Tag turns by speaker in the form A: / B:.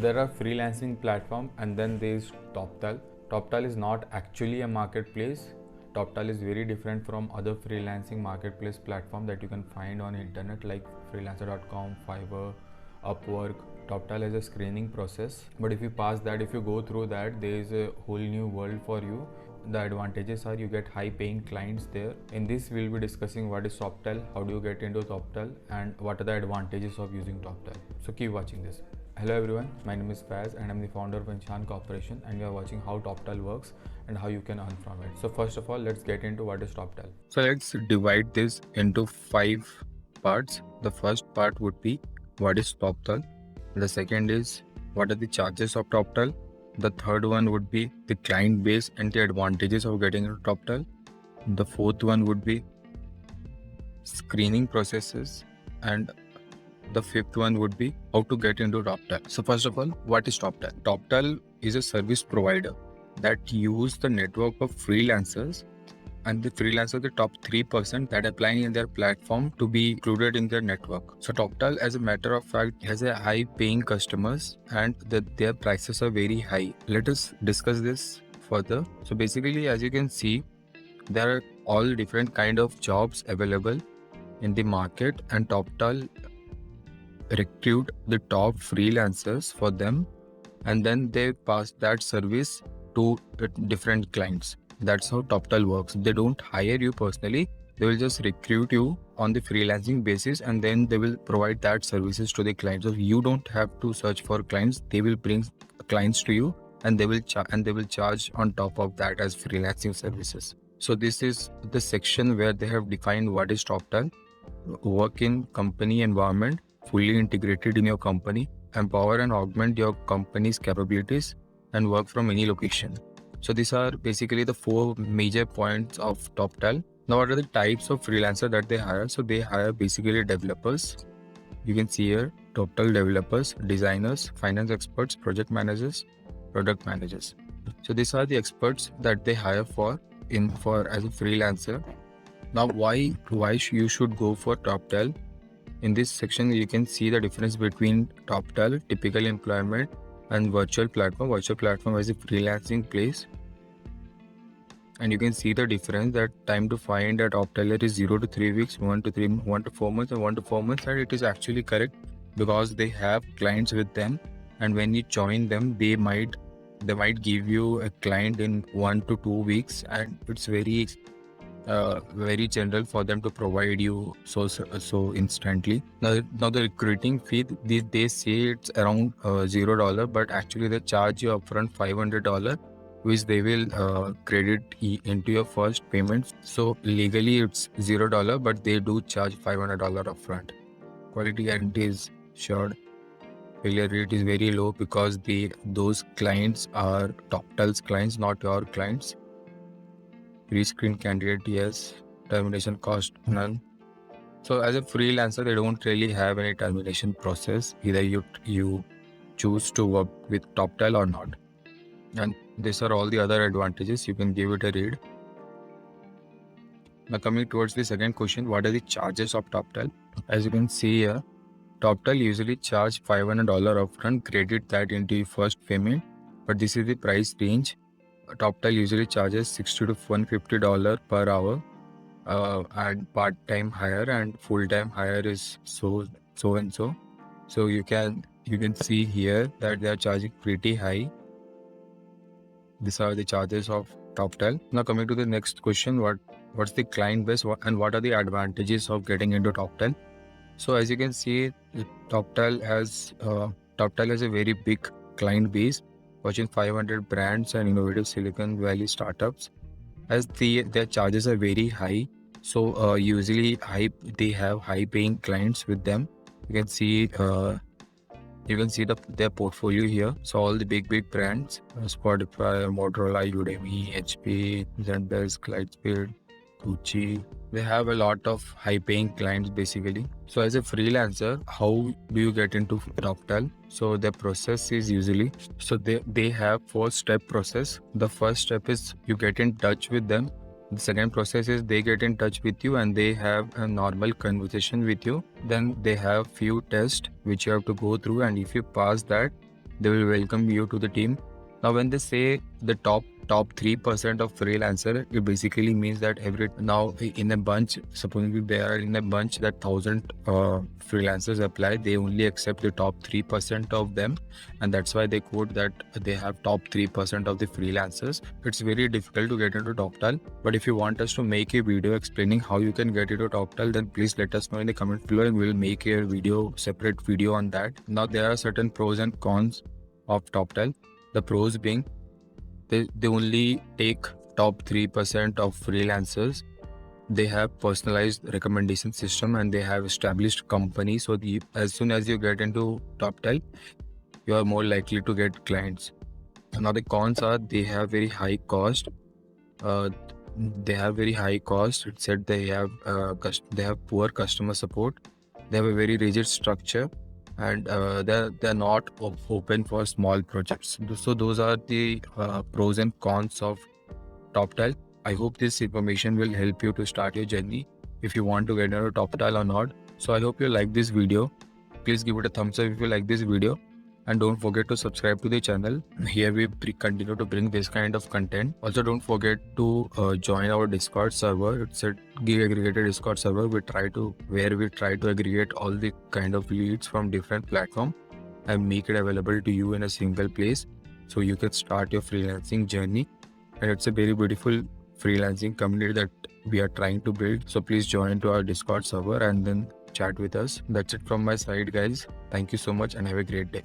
A: there are freelancing platform, and then there is Toptal. Toptal is not actually a marketplace. Toptal is very different from other freelancing marketplace platform that you can find on internet like freelancer.com, Fiverr, Upwork. Toptal has a screening process, but if you pass that, if you go through that, there is a whole new world for you. The advantages are you get high paying clients there. In this we'll be discussing what is Toptal, how do you get into Toptal, and what are the advantages of using Toptal. So keep watching this. Hello everyone, my name is Faiz and I'm the founder of Inshaan Corporation, and we are watching how Toptal works and how you can earn from it. So first of all, let's get into what is Toptal.
B: So let's divide this into 5 parts. The first part would be what is Toptal. The second is what are the charges of Toptal. The third one would be the client base and the advantages of getting into Toptal. The fourth one would be screening processes, and the fifth one would be how to get into Toptal. So first of all, what is Toptal? Toptal is a service provider that use the network of freelancers, and the freelancers, the top 3% that apply in their platform to be included in their network. So Toptal, as a matter of fact, has a high paying customers and their prices are very high. Let us discuss this further. So basically, as you can see, there are all different kind of jobs available in the market, and Toptal recruit the top freelancers for them, and then they pass that service to different clients. That's how Toptal works. They don't hire you personally. They will just recruit you on the freelancing basis, and then they will provide that services to the clients. So you don't have to search for clients. They will bring clients to you, and they will charge on top of that as freelancing services. So this is the section where they have defined what is Toptal. Work in company environment, fully integrated in your company, empower and augment your company's capabilities, and work from any location. So these are basically the 4 major points of Toptal. Now, what are the types of freelancer that they hire? So they hire basically developers. You can see here Toptal developers, designers, finance experts, project managers, product managers. So these are the experts that they hire for as a freelancer. Now, why you should go for Toptal? In this section, you can see the difference between Toptal, typical employment, and virtual platform. Virtual platform is a freelancing place, and you can see the difference that time to find at Toptal is 0 to 3 weeks, 1 to 4 months, and 1 to 4 months. And it is actually correct because they have clients with them, and when you join them, they might give you a client in 1 to 2 weeks, and it's very general for them to provide you so instantly. Now the recruiting fee, they say it's around $0, but actually they charge you upfront $500, which they will credit into your first payment. So legally it's $0, but they do charge $500 upfront. Quality guarantee is sure. Failure rate is very low because those clients are Toptal's clients, not your clients. Pre-screen candidate, yes. Termination cost, none. So as a freelancer, they don't really have any termination process. Either you choose to work with Toptal or not. And these are all the other advantages. You can give it a read. Now coming towards the second question, what are the charges of Toptal? As you can see here, Toptal usually charge $500 upfront, credit that into your first payment, but this is the price range. Toptal usually charges $60 to $150 per hour, and part-time hire and full-time hire is so and so. So you can see here that they are charging pretty high. These are the charges of Toptal. Now coming to the next question, what's the client base and what are the advantages of getting into Toptal? So as you can see, Toptal has a very big client base, watching 500 brands and innovative Silicon Valley startups. As their charges are very high, so usually they have high paying clients with them. You can see their portfolio here. So all the big brands, Spotify, Motorola, Udemy, HP, Zendesk, Lightspeed, Gucci. They have a lot of high paying clients basically. So as a freelancer, how do you get into Toptal? So the process is usually, so they have 4-step process. The first step is you get in touch with them. The second process is they get in touch with you and they have a normal conversation with you. Then they have few tests which you have to go through, and if you pass that, they will welcome you to the team. Now, when they say the top 3% of freelancer, it basically means that every now in a bunch, supposedly they are in a bunch that 1,000 freelancers apply, they only accept the top 3% of them, and that's why they quote that they have top 3% of the freelancers. It's very difficult to get into Toptal, but if you want us to make a video explaining how you can get into Toptal, then please let us know in the comment below, and we'll make a separate video on that. Now, there are certain pros and cons of Toptal. The pros being they only take top 3% of freelancers. They have personalized recommendation system and they have established company. So as soon as you get into Toptal, you are more likely to get clients. Now the cons are they have very high cost. It said they have poor customer support. They have a very rigid structure, and they're not open for small projects. So those are the pros and cons of Toptal. I hope this information will help you to start your journey if you want to get into Toptal or not. So I hope you like this video. Please give it a thumbs up if you like this video, and don't forget to subscribe to the channel. Here we continue to bring this kind of content. Also, don't forget to join our Discord server. It's a gig aggregator Discord server. Where we try to aggregate all the kind of leads from different platforms and make it available to you in a single place, so you can start your freelancing journey. And it's a very beautiful freelancing community that we are trying to build. So please join to our Discord server and then chat with us. That's it from my side, guys. Thank you so much and have a great day.